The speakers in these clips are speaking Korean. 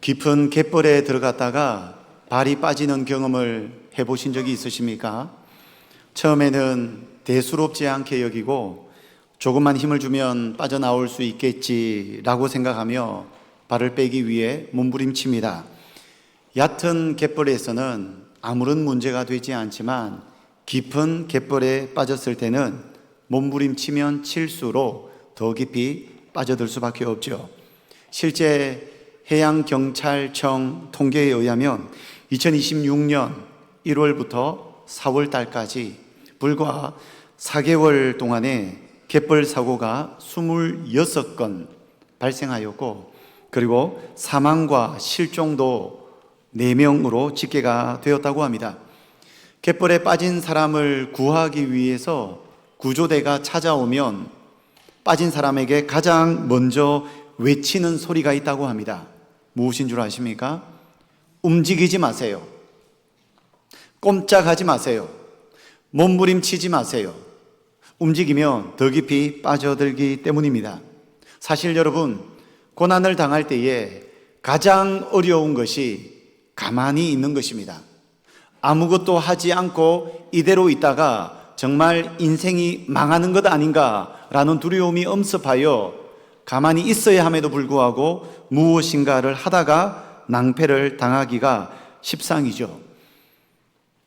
깊은 갯벌에 들어갔다가 발이 빠지는 경험을 해보신 적이 있으십니까? 처음에는 대수롭지 않게 여기고 조금만 힘을 주면 빠져나올 수 있겠지라고 생각하며 발을 빼기 위해 몸부림칩니다. 얕은 갯벌에서는 아무런 문제가 되지 않지만 깊은 갯벌에 빠졌을 때는 몸부림치면 칠수록 더 깊이 빠져들 수밖에 없죠. 실제 해양경찰청 통계에 의하면 2026년 1월부터 4월 달까지 불과 4개월 동안에 갯벌 사고가 26건 발생하였고, 그리고 사망과 실종도 4명으로 집계가 되었다고 합니다. 갯벌에 빠진 사람을 구하기 위해서 구조대가 찾아오면 빠진 사람에게 가장 먼저 외치는 소리가 있다고 합니다. 무엇인 줄 아십니까? 움직이지 마세요. 꼼짝하지 마세요. 몸부림치지 마세요. 움직이면 더 깊이 빠져들기 때문입니다. 사실 여러분, 고난을 당할 때에 가장 어려운 것이 가만히 있는 것입니다. 아무것도 하지 않고 이대로 있다가 정말 인생이 망하는 것 아닌가라는 두려움이 엄습하여 가만히 있어야 함에도 불구하고 무엇인가를 하다가 낭패를 당하기가 십상이죠.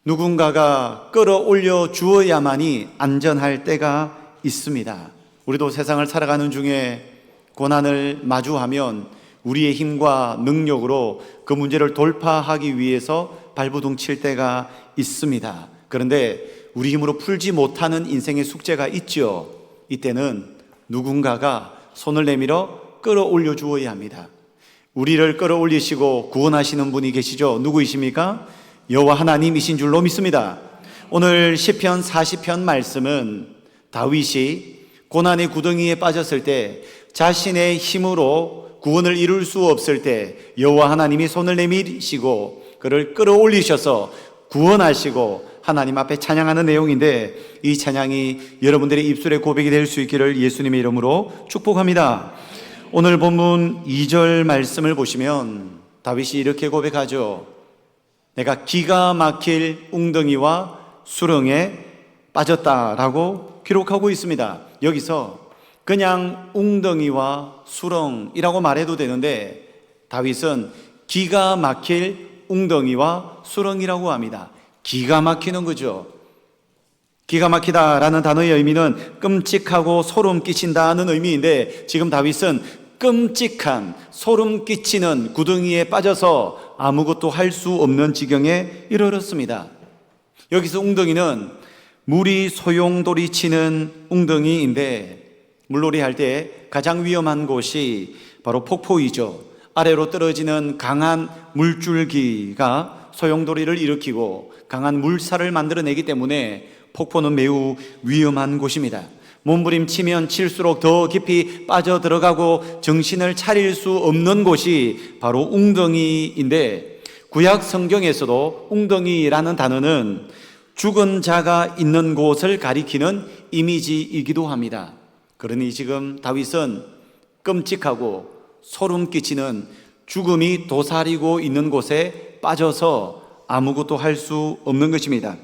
누군가가 끌어올려 주어야만이 안전할 때가 있습니다. 우리도 세상을 살아가는 중에 고난을 마주하면 우리의 힘과 능력으로 그 문제를 돌파하기 위해서 발버둥 칠 때가 있습니다. 그런데 우리 힘으로 풀지 못하는 인생의 숙제가 있죠. 이때는 누군가가 손을 내밀어 끌어올려 주어야 합니다. 우리를 끌어올리시고 구원하시는 분이 계시죠. 누구이십니까? 여호와 하나님이신 줄로 믿습니다. 오늘 시편 40편 말씀은 다윗이 고난의 구덩이에 빠졌을 때, 자신의 힘으로 구원을 이룰 수 없을 때 여호와 하나님이 손을 내밀으시고 그를 끌어올리셔서 구원하시고 하나님 앞에 찬양하는 내용인데, 이 찬양이 여러분들의 입술의 고백이 될 수 있기를 예수님의 이름으로 축복합니다. 오늘 본문 2절 말씀을 보시면 다윗이 이렇게 고백하죠. 내가 기가 막힐 웅덩이와 수렁에 빠졌다라고 기록하고 있습니다. 여기서 그냥 웅덩이와 수렁이라고 말해도 되는데 다윗은 기가 막힐 웅덩이와 수렁이라고 합니다. 기가 막히는 거죠. 기가 막히다라는 단어의 의미는 끔찍하고 소름 끼친다는 의미인데, 지금 다윗은 끔찍한 소름 끼치는 구덩이에 빠져서 아무것도 할 수 없는 지경에 이르렀습니다. 여기서 웅덩이는 물이 소용돌이 치는 웅덩이인데, 물놀이 할 때 가장 위험한 곳이 바로 폭포이죠. 아래로 떨어지는 강한 물줄기가 소용돌이를 일으키고 강한 물살을 만들어내기 때문에 폭포는 매우 위험한 곳입니다. 몸부림치면 칠수록 더 깊이 빠져들어가고 정신을 차릴 수 없는 곳이 바로 웅덩이인데, 구약 성경에서도 웅덩이라는 단어는 죽은 자가 있는 곳을 가리키는 이미지이기도 합니다. 그러니 지금 다윗은 끔찍하고 소름 끼치는 죽음이 도사리고 있는 곳에 빠져서 아무것도 할 수 없는 것입니다.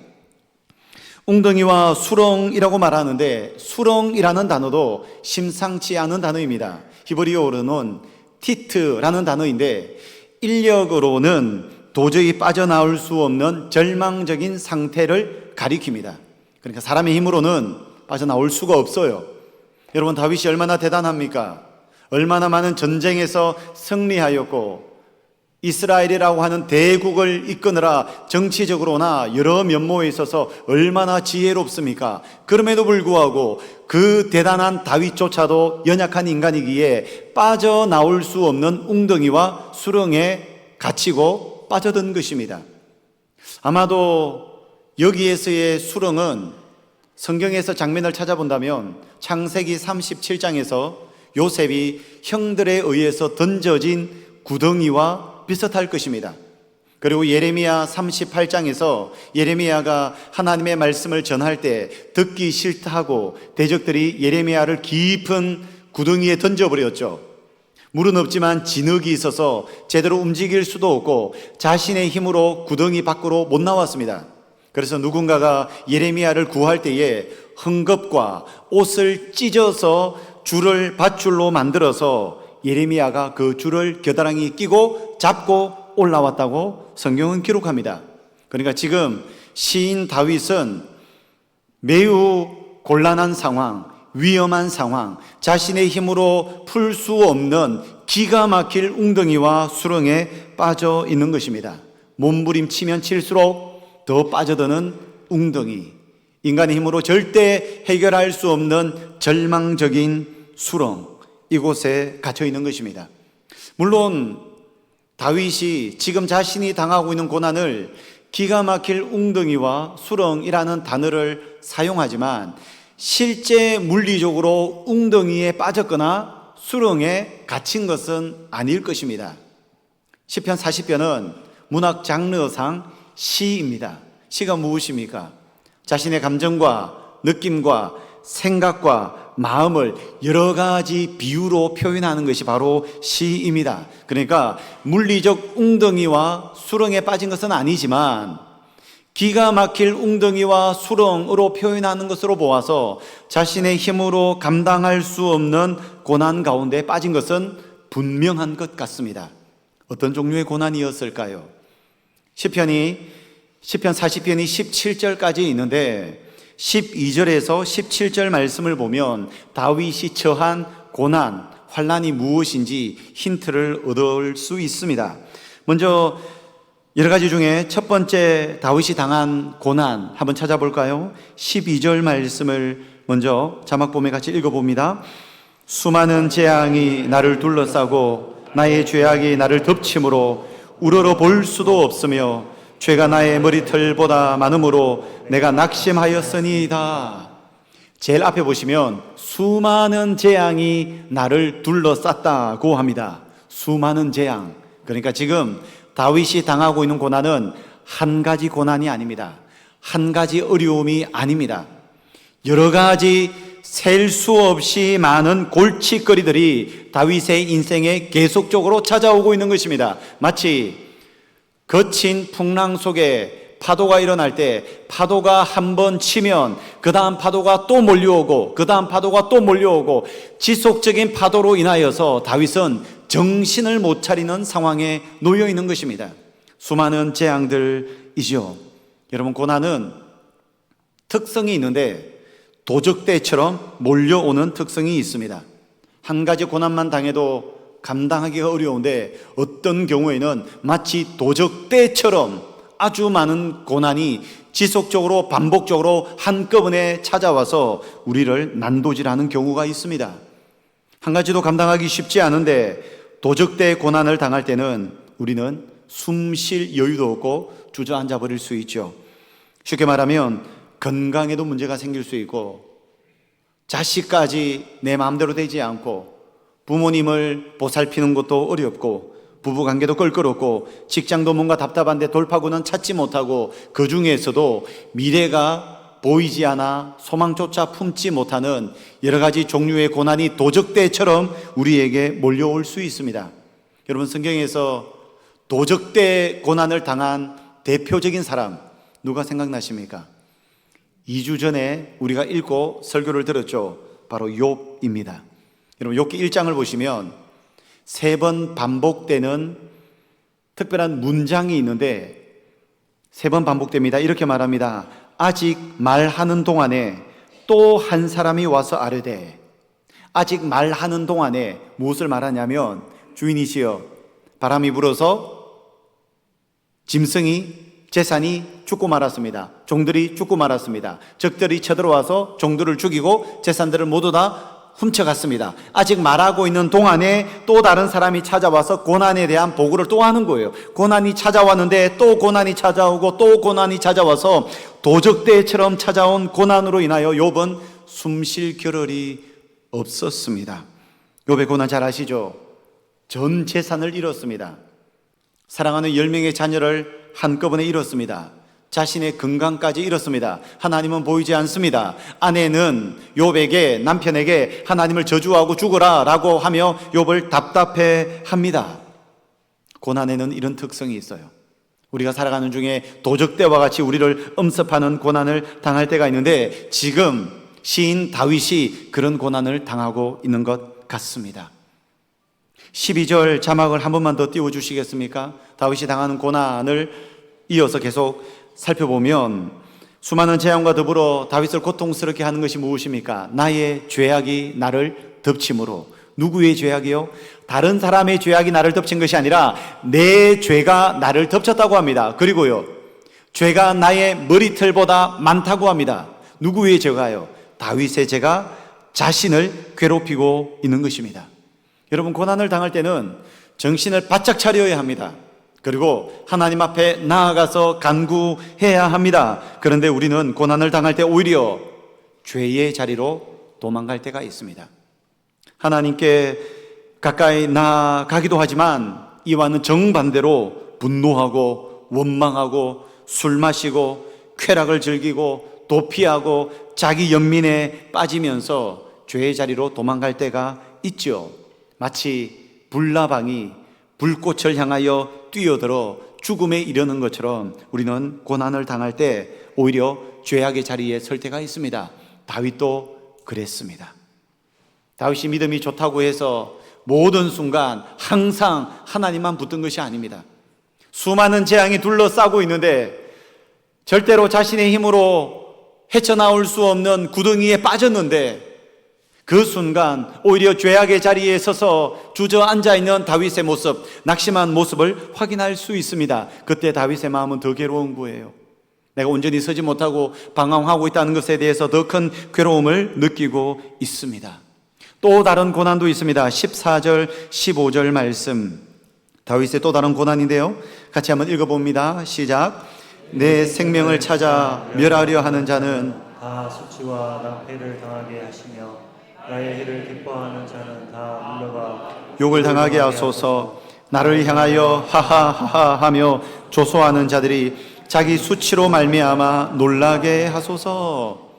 웅덩이와 수렁이라고 말하는데, 수렁이라는 단어도 심상치 않은 단어입니다. 히브리어로는 티트라는 단어인데, 인력으로는 도저히 빠져나올 수 없는 절망적인 상태를 가리킵니다. 그러니까 사람의 힘으로는 빠져나올 수가 없어요. 여러분, 다윗이 얼마나 대단합니까? 얼마나 많은 전쟁에서 승리하였고 이스라엘이라고 하는 대국을 이끄느라 정치적으로나 여러 면모에 있어서 얼마나 지혜롭습니까? 그럼에도 불구하고 그 대단한 다윗조차도 연약한 인간이기에 빠져나올 수 없는 웅덩이와 수렁에 갇히고 빠져든 것입니다. 아마도 여기에서의 수렁은 성경에서 장면을 찾아본다면 창세기 37장에서 요셉이 형들에 의해서 던져진 구덩이와 비슷할 것입니다. 그리고 예레미야 38장에서 예레미야가 하나님의 말씀을 전할 때 듣기 싫다 하고 대적들이 예레미야를 깊은 구덩이에 던져버렸죠. 물은 없지만 진흙이 있어서 제대로 움직일 수도 없고 자신의 힘으로 구덩이 밖으로 못 나왔습니다. 그래서 누군가가 예레미야를 구할 때에 헝겊과 옷을 찢어서 줄을 밧줄로 만들어서 예레미야가 그 줄을 겨드랑이에 끼고 잡고 올라왔다고 성경은 기록합니다. 그러니까 지금 시인 다윗은 매우 곤란한 상황, 위험한 상황, 자신의 힘으로 풀 수 없는 기가 막힐 웅덩이와 수렁에 빠져 있는 것입니다. 몸부림치면 칠수록 더 빠져드는 웅덩이, 인간의 힘으로 절대 해결할 수 없는 절망적인 수렁, 이곳에 갇혀 있는 것입니다. 물론 다윗이 지금 자신이 당하고 있는 고난을 기가 막힐 웅덩이와 수렁이라는 단어를 사용하지만 실제 물리적으로 웅덩이에 빠졌거나 수렁에 갇힌 것은 아닐 것입니다. 시편 40편은 문학 장르상 시입니다. 시가 무엇입니까? 자신의 감정과 느낌과 생각과 마음을 여러 가지 비유로 표현하는 것이 바로 시입니다. 그러니까 물리적 웅덩이와 수렁에 빠진 것은 아니지만 기가 막힐 웅덩이와 수렁으로 표현하는 것으로 보아서 자신의 힘으로 감당할 수 없는 고난 가운데 빠진 것은 분명한 것 같습니다. 어떤 종류의 고난이었을까요? 시편 40편이 17절까지 있는데 12절에서 17절 말씀을 보면 다윗이 처한 고난, 환난이 무엇인지 힌트를 얻을 수 있습니다. 먼저 여러 가지 중에 첫 번째 다윗이 당한 고난 한번 찾아볼까요? 12절 말씀을 먼저 자막 보면 같이 읽어봅니다. 수많은 재앙이 나를 둘러싸고 나의 죄악이 나를 덮침으로 우러러 볼 수도 없으며 죄가 나의 머리털보다 많으므로 내가 낙심하였으니이다. 제일 앞에 보시면 수많은 재앙이 나를 둘러쌌다고 합니다. 수많은 재앙. 그러니까 지금 다윗이 당하고 있는 고난은 한 가지 고난이 아닙니다. 한 가지 어려움이 아닙니다. 여러 가지 셀 수 없이 많은 골칫거리들이 다윗의 인생에 계속적으로 찾아오고 있는 것입니다. 마치 거친 풍랑 속에 파도가 일어날 때 파도가 한 번 치면 그 다음 파도가 또 몰려오고 그 다음 파도가 또 몰려오고 지속적인 파도로 인하여서 다윗은 정신을 못 차리는 상황에 놓여 있는 것입니다. 수많은 재앙들이죠. 여러분, 고난은 특성이 있는데 도적대처럼 몰려오는 특성이 있습니다. 한 가지 고난만 당해도 감당하기가 어려운데 어떤 경우에는 마치 도적대처럼 아주 많은 고난이 지속적으로 반복적으로 한꺼번에 찾아와서 우리를 난도질하는 경우가 있습니다. 한 가지도 감당하기 쉽지 않은데 도적대의 고난을 당할 때는 우리는 숨 쉴 여유도 없고 주저앉아 버릴 수 있죠. 쉽게 말하면 건강에도 문제가 생길 수 있고 자식까지 내 마음대로 되지 않고 부모님을 보살피는 것도 어렵고 부부관계도 껄끄럽고 직장도 뭔가 답답한데 돌파구는 찾지 못하고 그 중에서도 미래가 보이지 않아 소망조차 품지 못하는 여러 가지 종류의 고난이 도적대처럼 우리에게 몰려올 수 있습니다. 여러분, 성경에서 도적대 고난을 당한 대표적인 사람 누가 생각나십니까? 2주 전에 우리가 읽고 설교를 들었죠. 바로 욥입니다. 여러분, 욥기 1장을 보시면 3번 반복되는 특별한 문장이 있는데 3번 반복됩니다. 이렇게 말합니다. 아직 말하는 동안에 또 한 사람이 와서 아뢰되. 아직 말하는 동안에 무엇을 말하냐면, 주인이시여, 바람이 불어서 짐승이 재산이 죽고 말았습니다. 종들이 죽고 말았습니다. 적들이 쳐들어와서 종들을 죽이고 재산들을 모두 다 훔쳐갔습니다. 아직 말하고 있는 동안에 또 다른 사람이 찾아와서 고난에 대한 보고를 또 하는 거예요. 고난이 찾아왔는데 또 고난이 찾아오고 또 고난이 찾아와서 도적대처럼 찾아온 고난으로 인하여 욥은 숨쉴 겨를이 없었습니다. 욥의 고난 잘 아시죠? 전 재산을 잃었습니다. 사랑하는 10명의 자녀를 한꺼번에 잃었습니다. 자신의 건강까지 잃었습니다. 하나님은 보이지 않습니다. 아내는 욥에게, 남편에게 하나님을 저주하고 죽어라 라고 하며 욥을 답답해합니다. 고난에는 이런 특성이 있어요. 우리가 살아가는 중에 도적대와 같이 우리를 엄습하는 고난을 당할 때가 있는데, 지금 시인 다윗이 그런 고난을 당하고 있는 것 같습니다. 12절 자막을 한 번만 더 띄워주시겠습니까? 다윗이 당하는 고난을 이어서 계속 살펴보면, 수많은 재앙과 더불어 다윗을 고통스럽게 하는 것이 무엇입니까? 나의 죄악이 나를 덮침으로. 누구의 죄악이요? 다른 사람의 죄악이 나를 덮친 것이 아니라 내 죄가 나를 덮쳤다고 합니다. 그리고요, 죄가 나의 머리털보다 많다고 합니다. 누구의 죄가요? 다윗의 죄가 자신을 괴롭히고 있는 것입니다. 여러분, 고난을 당할 때는 정신을 바짝 차려야 합니다. 그리고 하나님 앞에 나아가서 간구해야 합니다. 그런데 우리는 고난을 당할 때 오히려 죄의 자리로 도망갈 때가 있습니다. 하나님께 가까이 나아가기도 하지만 이와는 정반대로 분노하고 원망하고 술 마시고 쾌락을 즐기고 도피하고 자기 연민에 빠지면서 죄의 자리로 도망갈 때가 있죠. 마치 불나방이 불꽃을 향하여 뛰어들어 죽음에 이르는 것처럼 우리는 고난을 당할 때 오히려 죄악의 자리에 설 때가 있습니다. 다윗도 그랬습니다. 다윗이 믿음이 좋다고 해서 모든 순간 항상 하나님만 붙든 것이 아닙니다. 수많은 재앙이 둘러싸고 있는데 절대로 자신의 힘으로 헤쳐나올 수 없는 구덩이에 빠졌는데, 그 순간 오히려 죄악의 자리에 서서 주저앉아 있는 다윗의 모습, 낙심한 모습을 확인할 수 있습니다. 그때 다윗의 마음은 더 괴로운 거예요. 내가 온전히 서지 못하고 방황하고 있다는 것에 대해서 더 큰 괴로움을 느끼고 있습니다. 또 다른 고난도 있습니다. 14절 15절 말씀, 다윗의 또 다른 고난인데요, 같이 한번 읽어봅니다. 시작. 내 생명을 찾아 멸하려 하는 자는 다 수치와 낭패를 당하게 하시며 나의 해를 기뻐하는 자는 다 물러가 욕을 당하게 하소서. 나를 향하여 하하하하 하며 조소하는 자들이 자기 수치로 말미암아 놀라게 하소서.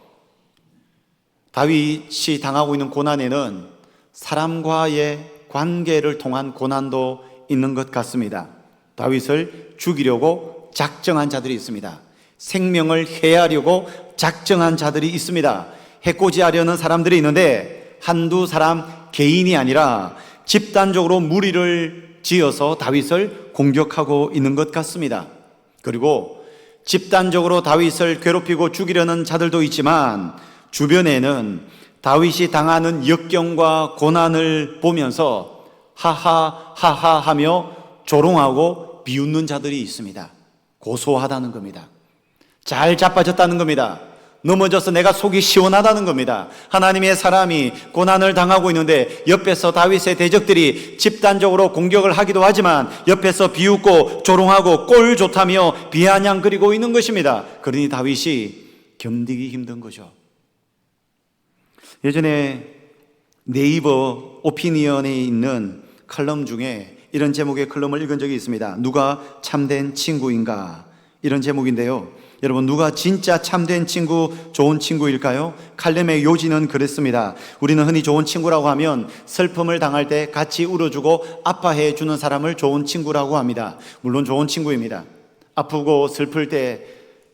다윗이 당하고 있는 고난에는 사람과의 관계를 통한 고난도 있는 것 같습니다. 다윗을 죽이려고 작정한 자들이 있습니다. 생명을 해하려고 작정한 자들이 있습니다. 해코지하려는 사람들이 있는데 한두 사람 개인이 아니라 집단적으로 무리를 지어서 다윗을 공격하고 있는 것 같습니다. 그리고 집단적으로 다윗을 괴롭히고 죽이려는 자들도 있지만 주변에는 다윗이 당하는 역경과 고난을 보면서 하하하하 하며 조롱하고 비웃는 자들이 있습니다. 고소하다는 겁니다. 잘 자빠졌다는 겁니다. 넘어져서 내가 속이 시원하다는 겁니다. 하나님의 사람이 고난을 당하고 있는데 옆에서 다윗의 대적들이 집단적으로 공격을 하기도 하지만 옆에서 비웃고 조롱하고 꼴 좋다며 비아냥거리고 있는 것입니다. 그러니 다윗이 견디기 힘든 거죠. 예전에 네이버 오피니언에 있는 칼럼 중에 이런 제목의 칼럼을 읽은 적이 있습니다. 누가 참된 친구인가? 이런 제목인데요, 여러분, 누가 진짜 참된 친구, 좋은 친구일까요? 칼럼의 요지는 그랬습니다. 우리는 흔히 좋은 친구라고 하면 슬픔을 당할 때 같이 울어주고 아파해 주는 사람을 좋은 친구라고 합니다. 물론 좋은 친구입니다. 아프고 슬플 때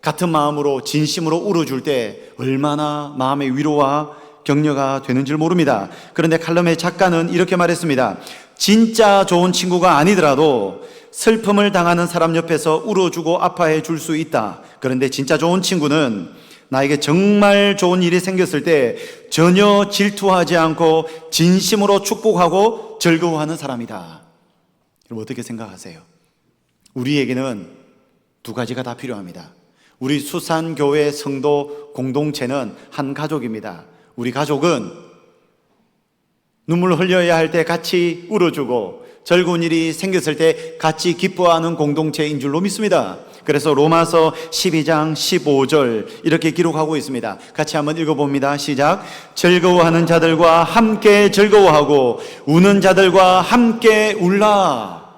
같은 마음으로 진심으로 울어줄 때 얼마나 마음의 위로와 격려가 되는 줄 모릅니다. 그런데 칼럼의 작가는 이렇게 말했습니다. 진짜 좋은 친구가 아니더라도 슬픔을 당하는 사람 옆에서 울어주고 아파해 줄 수 있다. 그런데 진짜 좋은 친구는 나에게 정말 좋은 일이 생겼을 때 전혀 질투하지 않고 진심으로 축복하고 즐거워하는 사람이다. 여러분, 어떻게 생각하세요? 우리에게는 두 가지가 다 필요합니다. 우리 수산교회 성도 공동체는 한 가족입니다. 우리 가족은 눈물 흘려야 할 때 같이 울어주고 즐거운 일이 생겼을 때 같이 기뻐하는 공동체인 줄로 믿습니다. 그래서 로마서 12장 15절 이렇게 기록하고 있습니다. 같이 한번 읽어봅니다. 시작. 즐거워하는 자들과 함께 즐거워하고 우는 자들과 함께 울라.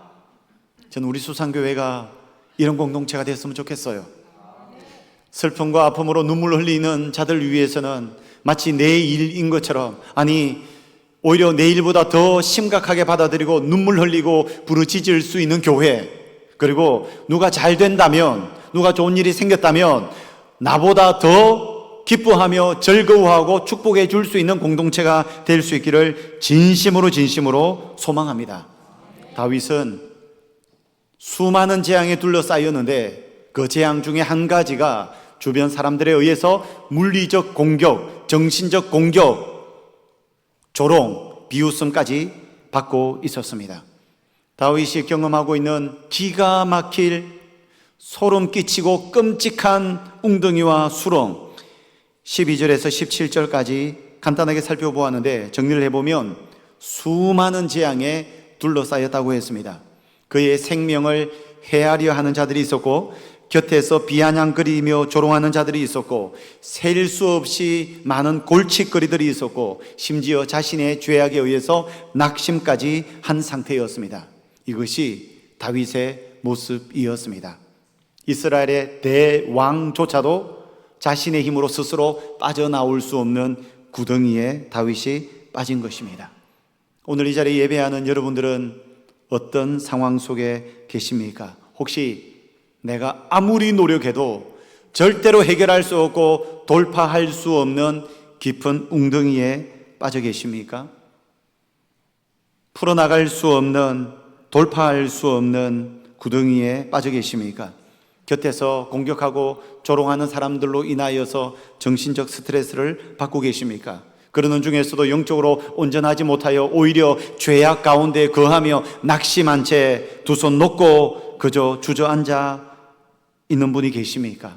저는 우리 수산교회가 이런 공동체가 됐으면 좋겠어요. 슬픔과 아픔으로 눈물 흘리는 자들 위해서는 마치 내 일인 것처럼, 아니 오히려 내 일보다 더 심각하게 받아들이고 눈물 흘리고 부르짖을 수 있는 교회, 그리고 누가 잘 된다면, 누가 좋은 일이 생겼다면 나보다 더 기뻐하며 즐거워하고 축복해 줄 수 있는 공동체가 될 수 있기를 진심으로 소망합니다. 다윗은 수많은 재앙에 둘러싸였는데 그 재앙 중에 한 가지가 주변 사람들에 의해서 물리적 공격, 정신적 공격, 조롱, 비웃음까지 받고 있었습니다. 다윗이 경험하고 있는 기가 막힐 소름 끼치고 끔찍한 웅덩이와 수렁, 12절에서 17절까지 간단하게 살펴보았는데 정리를 해보면 수많은 재앙에 둘러싸였다고 했습니다. 그의 생명을 해하려 하는 자들이 있었고, 곁에서 비아냥거리며 조롱하는 자들이 있었고, 셀 수 없이 많은 골칫거리들이 있었고, 심지어 자신의 죄악에 의해서 낙심까지 한 상태였습니다. 이것이 다윗의 모습이었습니다. 이스라엘의 대왕조차도 자신의 힘으로 스스로 빠져나올 수 없는 구덩이에 다윗이 빠진 것입니다. 오늘 이 자리에 예배하는 여러분들은 어떤 상황 속에 계십니까? 혹시 내가 아무리 노력해도 절대로 해결할 수 없고 돌파할 수 없는 깊은 웅덩이에 빠져 계십니까? 풀어나갈 수 없는, 돌파할 수 없는 구덩이에 빠져 계십니까? 곁에서 공격하고 조롱하는 사람들로 인하여서 정신적 스트레스를 받고 계십니까? 그러는 중에서도 영적으로 온전하지 못하여 오히려 죄악 가운데 거하며 낙심한 채 두 손 놓고 그저 주저앉아 있는 분이 계십니까?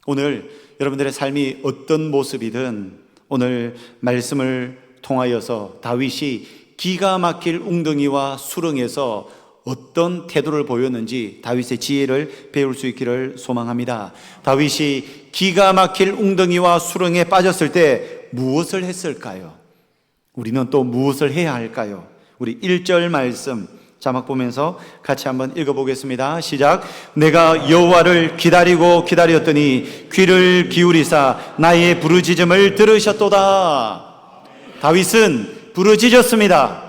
오늘 여러분들의 삶이 어떤 모습이든 오늘 말씀을 통하여서 다윗이 기가 막힐 웅덩이와 수렁에서 어떤 태도를 보였는지 다윗의 지혜를 배울 수 있기를 소망합니다. 다윗이 기가 막힐 웅덩이와 수렁에 빠졌을 때 무엇을 했을까요? 우리는 또 무엇을 해야 할까요? 우리 1절 말씀 자막 보면서 같이 한번 읽어보겠습니다. 시작. 내가 여호와를 기다리고 기다렸더니 귀를 기울이사 나의 부르짖음을 들으셨도다. 다윗은 부르짖었습니다.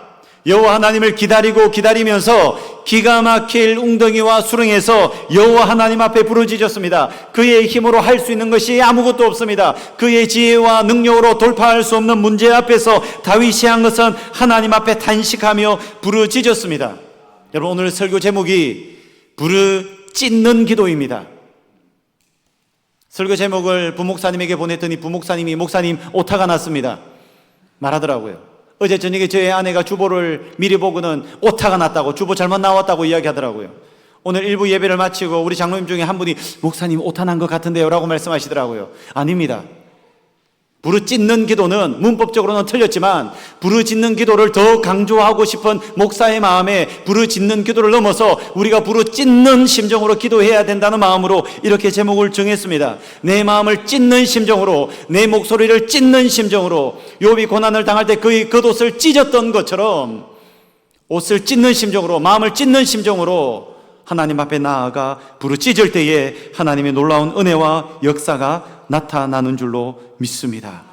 여호와 하나님을 기다리고 기다리면서 기가 막힐 웅덩이와 수렁에서 여호와 하나님 앞에 부르짖었습니다. 그의 힘으로 할 수 있는 것이 아무것도 없습니다. 그의 지혜와 능력으로 돌파할 수 없는 문제 앞에서 다윗이 한 것은 하나님 앞에 탄식하며 부르짖었습니다. 여러분, 오늘 설교 제목이 부르짖는 기도입니다. 설교 제목을 부목사님에게 보냈더니 부목사님이 목사님 오타가 났습니다 말하더라고요. 어제 저녁에 저희 아내가 주보를 미리 보고는 오타가 났다고, 주보 잘못 나왔다고 이야기하더라고요. 오늘 일부 예배를 마치고 우리 장로님 중에 한 분이 목사님 오타 난 것 같은데요 라고 말씀하시더라고요. 아닙니다. 부르짖는 기도는 문법적으로는 틀렸지만 부르짖는 기도를 더 강조하고 싶은 목사의 마음에 부르짖는 기도를 넘어서 우리가 부르짖는 심정으로 기도해야 된다는 마음으로 이렇게 제목을 정했습니다. 내 마음을 찢는 심정으로, 내 목소리를 찢는 심정으로, 욥이 고난을 당할 때 그의 겉옷을 찢었던 것처럼 옷을 찢는 심정으로, 마음을 찢는 심정으로 하나님 앞에 나아가 부르짖을 때에 하나님의 놀라운 은혜와 역사가 나타나는 줄로 믿습니다.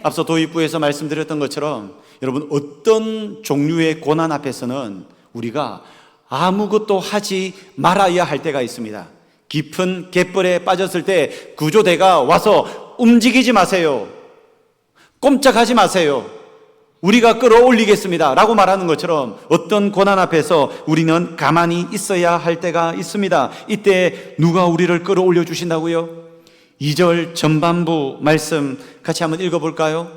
앞서 도입부에서 말씀드렸던 것처럼 여러분, 어떤 종류의 고난 앞에서는 우리가 아무것도 하지 말아야 할 때가 있습니다. 깊은 갯벌에 빠졌을 때 구조대가 와서 움직이지 마세요, 꼼짝하지 마세요, 우리가 끌어올리겠습니다 라고 말하는 것처럼 어떤 고난 앞에서 우리는 가만히 있어야 할 때가 있습니다. 이때 누가 우리를 끌어올려 주신다고요? 2절 전반부 말씀 같이 한번 읽어볼까요?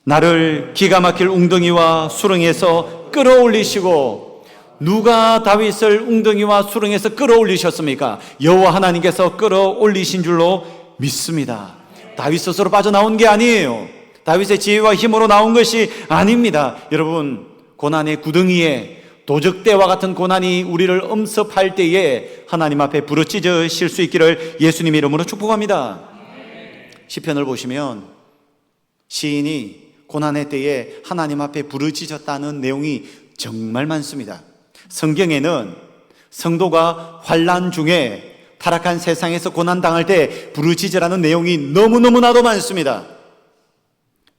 나를 기가 막힐 웅덩이와 수렁에서 끌어올리시고, 누가 다윗을 웅덩이와 수렁에서 끌어올리셨습니까? 여호와 하나님께서 끌어올리신 줄로 믿습니다. 다윗 스스로 빠져나온 게 아니에요. 다윗의 지혜와 힘으로 나온 것이 아닙니다. 여러분, 고난의 구덩이에, 도적대와 같은 고난이 우리를 엄습할 때에 하나님 앞에 부르짖으실 수 있기를 예수님의 이름으로 축복합니다. 시편을 보시면 시인이 고난의 때에 하나님 앞에 부르짖었다는 내용이 정말 많습니다. 성경에는 성도가 환난 중에 타락한 세상에서 고난당할 때 부르짖으라는 내용이 너무너무나도 많습니다.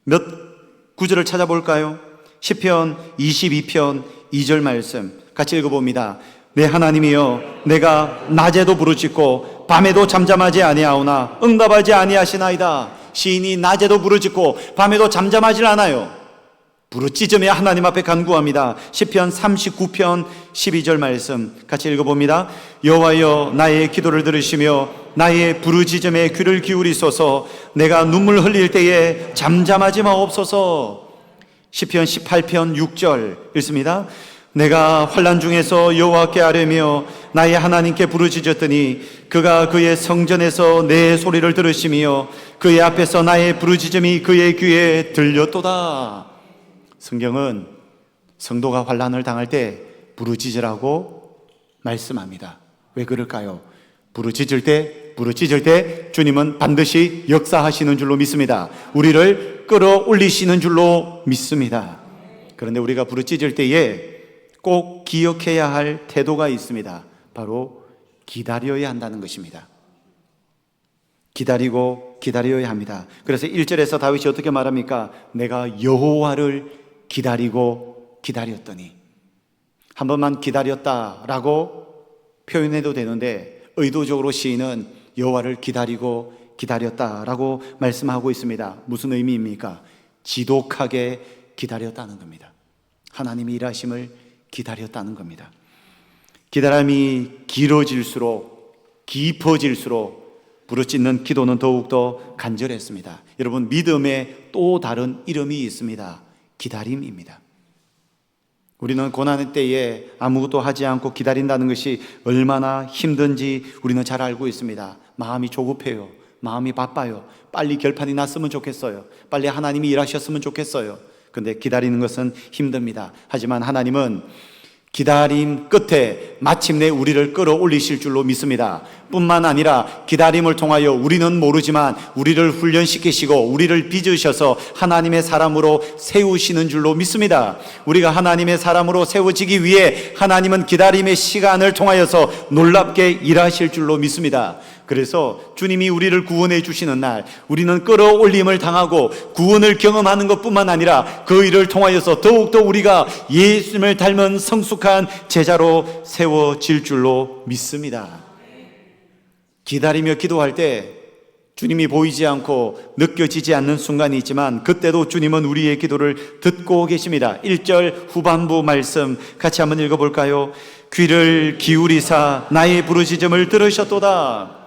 몇 구절을 찾아볼까요? 시편 22편 2절 말씀 같이 읽어봅니다. 내 하나님이여, 내가 낮에도 부르짖고 밤에도 잠잠하지 아니하오나 응답하지 아니하시나이다. 시인이 낮에도 부르짖고 밤에도 잠잠하지 않아요. 부르짖으며 하나님 앞에 간구합니다. 시편 39편 12절 말씀 같이 읽어봅니다. 여호와여, 나의 기도를 들으시며 나의 부르짖음에 귀를 기울이소서. 내가 눈물 흘릴 때에 잠잠하지 마옵소서. 시편 18편 6절 읽습니다. 내가 환난 중에서 여호와께 아뢰며 나의 하나님께 부르짖었더니 그가 그의 성전에서 내 소리를 들으시며 그의 앞에서 나의 부르짖음이 그의 귀에 들렸도다. 성경은 성도가 환난을 당할 때 부르짖으라고 말씀합니다. 왜 그럴까요? 부르짖을 때 주님은 반드시 역사하시는 줄로 믿습니다. 우리를 끌어올리시는 줄로 믿습니다. 그런데 우리가 부르짖을 때에 꼭 기억해야 할 태도가 있습니다. 바로 기다려야 한다는 것입니다. 기다려야 합니다. 그래서 1절에서 다윗이 어떻게 말합니까? 내가 여호와를 기다렸더니. 한 번만 기다렸다라고 표현해도 되는데 의도적으로 시인은 여호와를 기다렸다라고 말씀하고 있습니다. 무슨 의미입니까? 지독하게 기다렸다는 겁니다. 하나님이 일하심을 기다렸다는 겁니다. 기다림이 길어질수록 깊어질수록 부르짖는 기도는 더욱더 간절했습니다. 여러분, 믿음에 또 다른 이름이 있습니다. 기다림입니다. 우리는 고난의 때에 아무것도 하지 않고 기다린다는 것이 얼마나 힘든지 우리는 잘 알고 있습니다. 마음이 조급해요. 마음이 바빠요. 빨리 결판이 났으면 좋겠어요. 빨리 하나님이 일하셨으면 좋겠어요. 근데 기다리는 것은 힘듭니다. 하지만 하나님은 기다림 끝에 마침내 우리를 끌어올리실 줄로 믿습니다. 뿐만 아니라 기다림을 통하여 우리는 모르지만 우리를 훈련시키시고 우리를 빚으셔서 하나님의 사람으로 세우시는 줄로 믿습니다. 우리가 하나님의 사람으로 세워지기 위해 하나님은 기다림의 시간을 통하여서 놀랍게 일하실 줄로 믿습니다. 그래서 주님이 우리를 구원해 주시는 날 우리는 끌어올림을 당하고 구원을 경험하는 것뿐만 아니라 그 일을 통하여서 더욱더 우리가 예수님을 닮은 성숙한 제자로 세워질 줄로 믿습니다. 기다리며 기도할 때 주님이 보이지 않고 느껴지지 않는 순간이 있지만 그때도 주님은 우리의 기도를 듣고 계십니다. 1절 후반부 말씀 같이 한번 읽어볼까요? 귀를 기울이사 나의 부르짖음을 들으셨도다.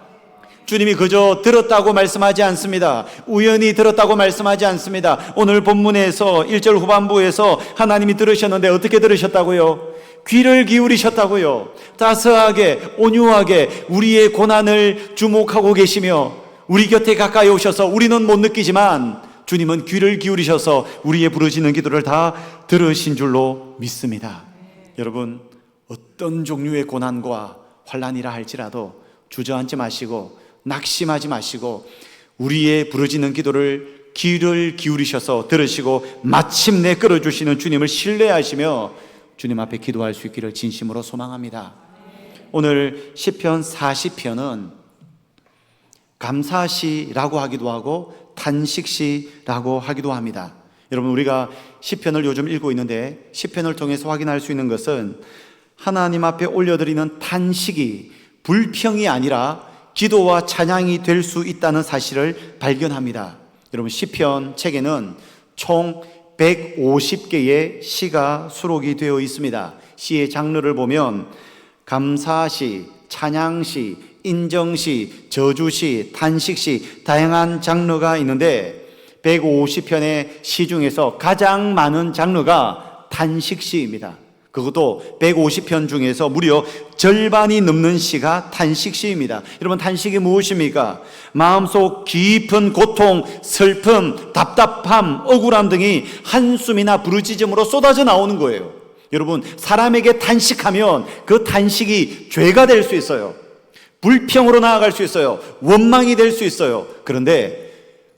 주님이 그저 들었다고 말씀하지 않습니다. 우연히 들었다고 말씀하지 않습니다. 오늘 본문에서 1절 후반부에서 하나님이 들으셨는데 어떻게 들으셨다고요? 귀를 기울이셨다고요. 따스하게 온유하게 우리의 고난을 주목하고 계시며 우리 곁에 가까이 오셔서 우리는 못 느끼지만 주님은 귀를 기울이셔서 우리의 부르짖는 기도를 다 들으신 줄로 믿습니다. 여러분, 어떤 종류의 고난과 환난이라 할지라도 주저앉지 마시고 낙심하지 마시고 우리의 부르짖는 기도를 귀를 기울이셔서 들으시고 마침내 끌어주시는 주님을 신뢰하시며 주님 앞에 기도할 수 있기를 진심으로 소망합니다. 오늘 시편 40편은 감사시라고 하기도 하고 탄식시라고 하기도 합니다. 여러분, 우리가 시편을 요즘 읽고 있는데 시편을 통해서 확인할 수 있는 것은 하나님 앞에 올려드리는 탄식이 불평이 아니라 기도와 찬양이 될 수 있다는 사실을 발견합니다. 여러분, 시편 책에는 총 150개의 시가 수록이 되어 있습니다. 시의 장르를 보면 감사시, 찬양시, 인정시, 저주시, 탄식시 다양한 장르가 있는데 150편의 시 중에서 가장 많은 장르가 탄식시입니다. 그것도 150편 중에서 무려 절반이 넘는 시가 탄식시입니다. 여러분, 탄식이 무엇입니까? 마음속 깊은 고통, 슬픔, 답답함, 억울함 등이 한숨이나 부르짖음으로 쏟아져 나오는 거예요. 여러분, 사람에게 탄식하면 그 탄식이 죄가 될 수 있어요. 불평으로 나아갈 수 있어요. 원망이 될 수 있어요. 그런데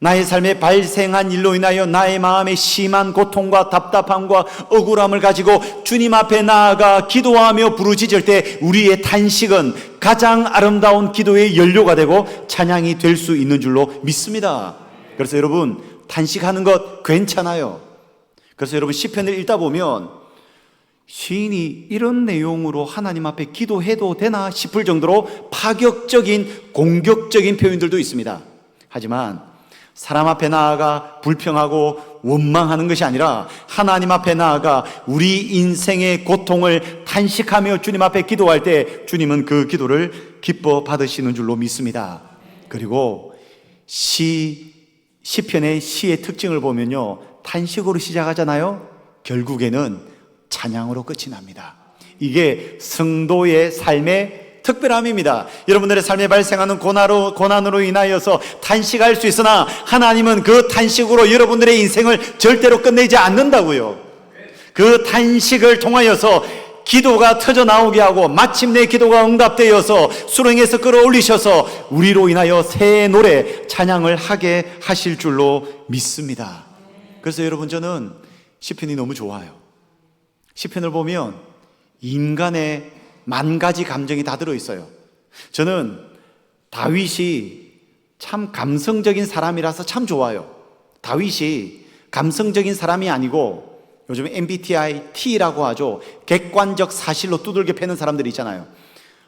나의 삶에 발생한 일로 인하여 나의 마음에 심한 고통과 답답함과 억울함을 가지고 주님 앞에 나아가 기도하며 부르짖을 때 우리의 탄식은 가장 아름다운 기도의 연료가 되고 찬양이 될 수 있는 줄로 믿습니다. 그래서 여러분, 탄식하는 것 괜찮아요. 그래서 여러분, 시편을 읽다 보면 시인이 이런 내용으로 하나님 앞에 기도해도 되나 싶을 정도로 파격적인 공격적인 표현들도 있습니다. 하지만 사람 앞에 나아가 불평하고 원망하는 것이 아니라 하나님 앞에 나아가 우리 인생의 고통을 탄식하며 주님 앞에 기도할 때 주님은 그 기도를 기뻐 받으시는 줄로 믿습니다. 그리고 시편의 시의 특징을 보면요, 탄식으로 시작하잖아요. 결국에는 찬양으로 끝이 납니다. 이게 성도의 삶의 특별함입니다. 여러분들의 삶에 발생하는 고난으로 인하여서 탄식할 수 있으나 하나님은 그 탄식으로 여러분들의 인생을 절대로 끝내지 않는다고요. 그 탄식을 통하여서 기도가 터져 나오게 하고 마침내 기도가 응답되어서 수렁에서 끌어올리셔서 우리로 인하여 새 노래 찬양을 하게 하실 줄로 믿습니다. 그래서 여러분, 저는 시편이 너무 좋아요. 시편을 보면 인간의 만 가지 감정이 다 들어있어요. 저는 다윗이 참 감성적인 사람이라서 참 좋아요. 다윗이 감성적인 사람이 아니고 요즘 MBTI T라고 하죠. 객관적 사실로 두들겨 패는 사람들이 있잖아요.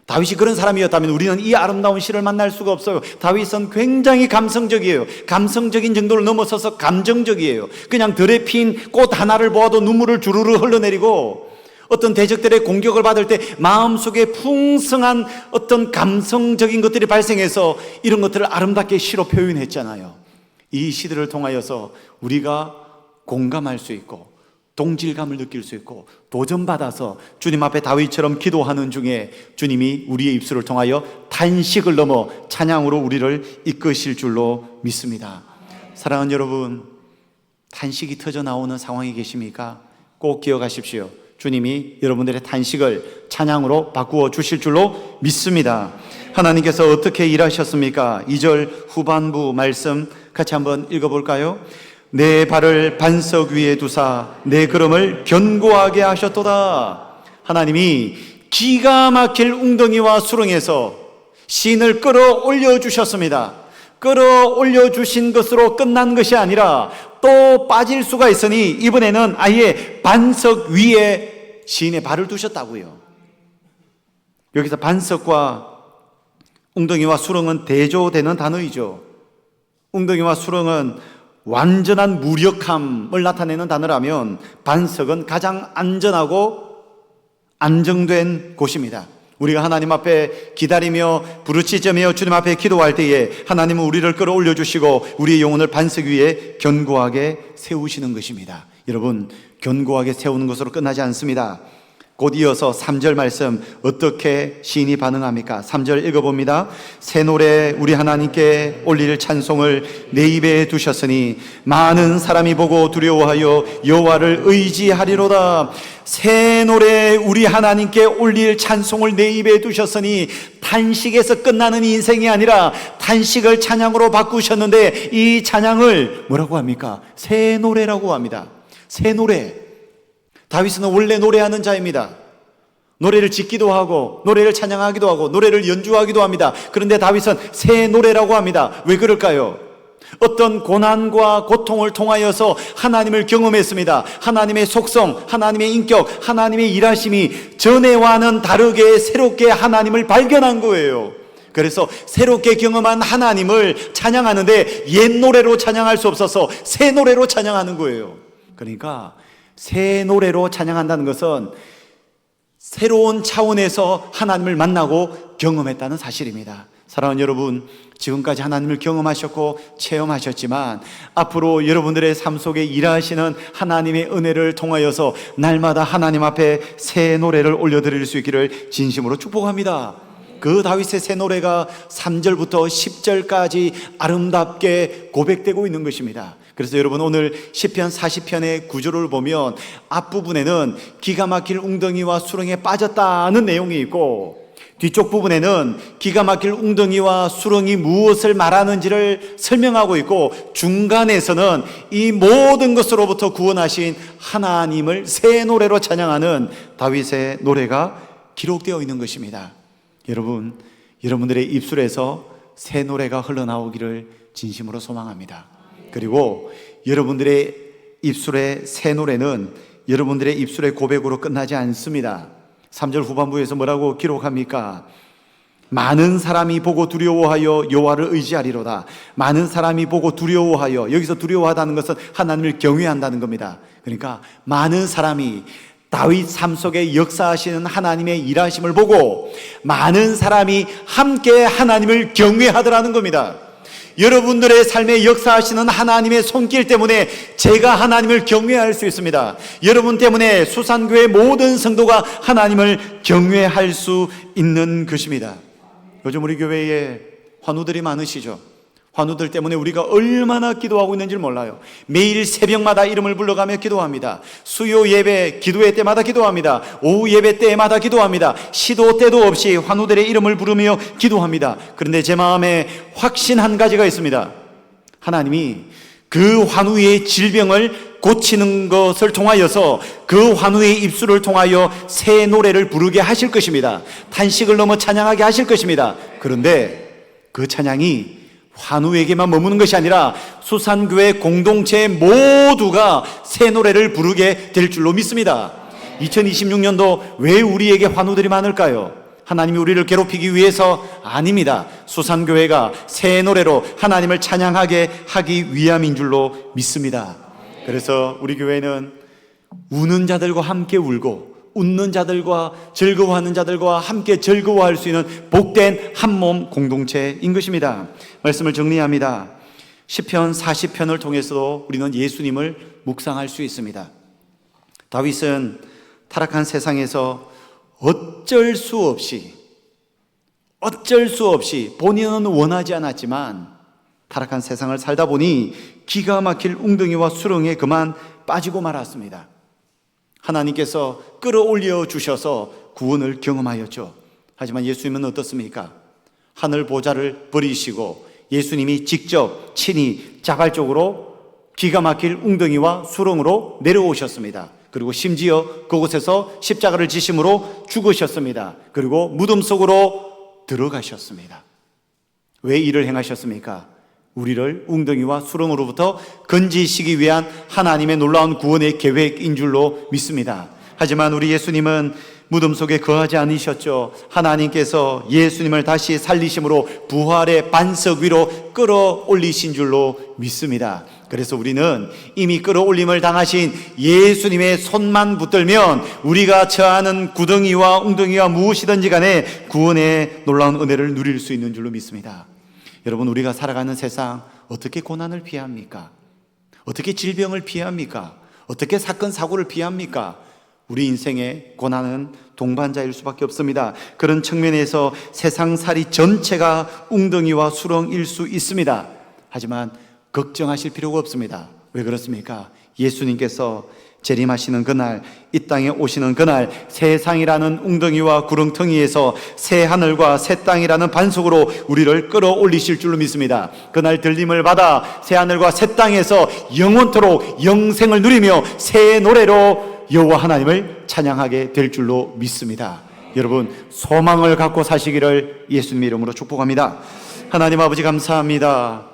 다윗이 그런 사람이었다면 우리는 이 아름다운 시를 만날 수가 없어요. 다윗은 굉장히 감성적이에요. 감성적인 정도를 넘어서서 감정적이에요. 그냥 들에 핀 꽃 하나를 보아도 눈물을 주르르 흘러내리고 어떤 대적들의 공격을 받을 때 마음속에 풍성한 어떤 감성적인 것들이 발생해서 이런 것들을 아름답게 시로 표현했잖아요. 이 시들을 통하여서 우리가 공감할 수 있고 동질감을 느낄 수 있고 도전받아서 주님 앞에 다윗처럼 기도하는 중에 주님이 우리의 입술을 통하여 탄식을 넘어 찬양으로 우리를 이끄실 줄로 믿습니다. 사랑하는 여러분, 탄식이 터져 나오는 상황이 계십니까? 꼭 기억하십시오. 주님이 여러분들의 탄식을 찬양으로 바꾸어 주실 줄로 믿습니다. 하나님께서 어떻게 일하셨습니까? 2절 후반부 말씀 같이 한번 읽어볼까요? 내 발을 반석 위에 두사 내 걸음을 견고하게 하셨도다. 하나님이 기가 막힐 웅덩이와 수렁에서 시인을 끌어올려 주셨습니다. 끌어올려 주신 것으로 끝난 것이 아니라 또 빠질 수가 있으니 이번에는 아예 반석 위에 시인의 발을 두셨다고요. 여기서 반석과 웅덩이와 수렁은 대조되는 단어이죠. 웅덩이와 수렁은 완전한 무력함을 나타내는 단어라면 반석은 가장 안전하고 안정된 곳입니다. 우리가 하나님 앞에 기다리며 부르짖으며 주님 앞에 기도할 때에 하나님은 우리를 끌어올려 주시고 우리의 영혼을 반석 위에 견고하게 세우시는 것입니다. 여러분, 견고하게 세우는 것으로 끝나지 않습니다. 곧 이어서 3절 말씀 어떻게 시인이 반응합니까? 3절 읽어봅니다. 새 노래 우리 하나님께 올릴 찬송을 내 입에 두셨으니 많은 사람이 보고 두려워하여 여호와를 의지하리로다. 새 노래 우리 하나님께 올릴 찬송을 내 입에 두셨으니 탄식에서 끝나는 인생이 아니라 탄식을 찬양으로 바꾸셨는데 이 찬양을 뭐라고 합니까? 새 노래라고 합니다. 새 노래. 다윗은 원래 노래하는 자입니다. 노래를 짓기도 하고 노래를 찬양하기도 하고 노래를 연주하기도 합니다. 그런데 다윗은 새 노래라고 합니다. 왜 그럴까요? 어떤 고난과 고통을 통하여서 하나님을 경험했습니다. 하나님의 속성, 하나님의 인격, 하나님의 일하심이 전에와는 다르게 새롭게 하나님을 발견한 거예요. 그래서 새롭게 경험한 하나님을 찬양하는데 옛 노래로 찬양할 수 없어서 새 노래로 찬양하는 거예요. 그러니까 새 노래로 찬양한다는 것은 새로운 차원에서 하나님을 만나고 경험했다는 사실입니다. 사랑하는 여러분, 지금까지 하나님을 경험하셨고 체험하셨지만 앞으로 여러분들의 삶 속에 일하시는 하나님의 은혜를 통하여서 날마다 하나님 앞에 새 노래를 올려드릴 수 있기를 진심으로 축복합니다. 그 다윗의 새 노래가 3절부터 10절까지 아름답게 고백되고 있는 것입니다. 그래서 여러분, 오늘 시편 40편의 구절을 보면 앞부분에는 기가 막힐 웅덩이와 수렁에 빠졌다는 내용이 있고 뒤쪽 부분에는 기가 막힐 웅덩이와 수렁이 무엇을 말하는지를 설명하고 있고 중간에서는 이 모든 것으로부터 구원하신 하나님을 새 노래로 찬양하는 다윗의 노래가 기록되어 있는 것입니다. 여러분, 여러분들의 입술에서 새 노래가 흘러나오기를 진심으로 소망합니다. 그리고 여러분들의 입술의 새 노래는 여러분들의 입술의 고백으로 끝나지 않습니다. 3절 후반부에서 뭐라고 기록합니까? 많은 사람이 보고 두려워하여 여호와를 의지하리로다. 많은 사람이 보고 두려워하여, 여기서 두려워하다는 것은 하나님을 경외한다는 겁니다. 그러니까 많은 사람이 다윗 삶 속에 역사하시는 하나님의 일하심을 보고 많은 사람이 함께 하나님을 경외하더라는 겁니다. 여러분들의 삶에 역사하시는 하나님의 손길 때문에 제가 하나님을 경외할 수 있습니다. 여러분 때문에 수산교회 모든 성도가 하나님을 경외할 수 있는 것입니다. 요즘 우리 교회에 환우들이 많으시죠? 환우들 때문에 우리가 얼마나 기도하고 있는지 몰라요. 매일 새벽마다 이름을 불러가며 기도합니다. 수요 예배, 기도회 때마다 기도합니다. 오후 예배 때마다 기도합니다. 시도 때도 없이 환우들의 이름을 부르며 기도합니다. 그런데 제 마음에 확신 한 가지가 있습니다. 하나님이 그 환우의 질병을 고치는 것을 통하여서 그 환우의 입술을 통하여 새 노래를 부르게 하실 것입니다. 탄식을 넘어 찬양하게 하실 것입니다. 그런데 그 찬양이 환우에게만 머무는 것이 아니라 수산교회 공동체 모두가 새 노래를 부르게 될 줄로 믿습니다. 2026년도 왜 우리에게 환우들이 많을까요? 하나님이 우리를 괴롭히기 위해서 아닙니다. 수산교회가 새 노래로 하나님을 찬양하게 하기 위함인 줄로 믿습니다. 그래서 우리 교회는 우는 자들과 함께 울고 웃는 자들과 즐거워하는 자들과 함께 즐거워할 수 있는 복된 한몸 공동체인 것입니다. 말씀을 정리합니다. 시편 40편을 통해서도 우리는 예수님을 묵상할 수 있습니다. 다윗은 타락한 세상에서 어쩔 수 없이 본인은 원하지 않았지만 타락한 세상을 살다 보니 기가 막힐 웅덩이와 수렁에 그만 빠지고 말았습니다. 하나님께서 끌어올려 주셔서 구원을 경험하였죠. 하지만 예수님은 어떻습니까? 하늘 보좌를 버리시고 예수님이 직접 친히 자발적으로 기가 막힐 웅덩이와 수렁으로 내려오셨습니다. 그리고 심지어 그곳에서 십자가를 지심으로 죽으셨습니다. 그리고 무덤 속으로 들어가셨습니다. 왜 이를 행하셨습니까? 우리를 웅덩이와 수렁으로부터 건지시기 위한 하나님의 놀라운 구원의 계획인 줄로 믿습니다. 하지만 우리 예수님은 무덤 속에 거하지 않으셨죠. 하나님께서 예수님을 다시 살리심으로 부활의 반석 위로 끌어올리신 줄로 믿습니다. 그래서 우리는 이미 끌어올림을 당하신 예수님의 손만 붙들면 우리가 처하는 구덩이와 웅덩이와 무엇이든지 간에 구원의 놀라운 은혜를 누릴 수 있는 줄로 믿습니다. 여러분, 우리가 살아가는 세상 어떻게 고난을 피합니까? 어떻게 질병을 피합니까? 어떻게 사건 사고를 피합니까? 우리 인생의 고난은 동반자일 수밖에 없습니다. 그런 측면에서 세상살이 전체가 웅덩이와 수렁일 수 있습니다. 하지만 걱정하실 필요가 없습니다. 왜 그렇습니까? 예수님께서 재림하시는 그날, 이 땅에 오시는 그날 세상이라는 웅덩이와 구렁텅이에서 새 하늘과 새 땅이라는 반석으로 우리를 끌어올리실 줄로 믿습니다. 그날 들림을 받아 새 하늘과 새 땅에서 영원토록 영생을 누리며 새 노래로 여호와 하나님을 찬양하게 될 줄로 믿습니다. 여러분, 소망을 갖고 사시기를 예수님의 이름으로 축복합니다. 하나님 아버지, 감사합니다.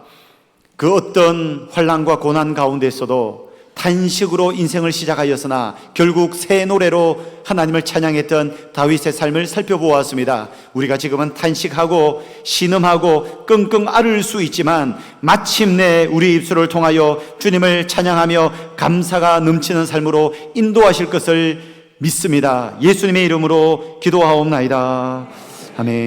그 어떤 환난과 고난 가운데서도 탄식으로 인생을 시작하였으나 결국 새 노래로 하나님을 찬양했던 다윗의 삶을 살펴보았습니다. 우리가 지금은 탄식하고 신음하고 끙끙 앓을 수 있지만 마침내 우리 입술을 통하여 주님을 찬양하며 감사가 넘치는 삶으로 인도하실 것을 믿습니다. 예수님의 이름으로 기도하옵나이다. 아멘.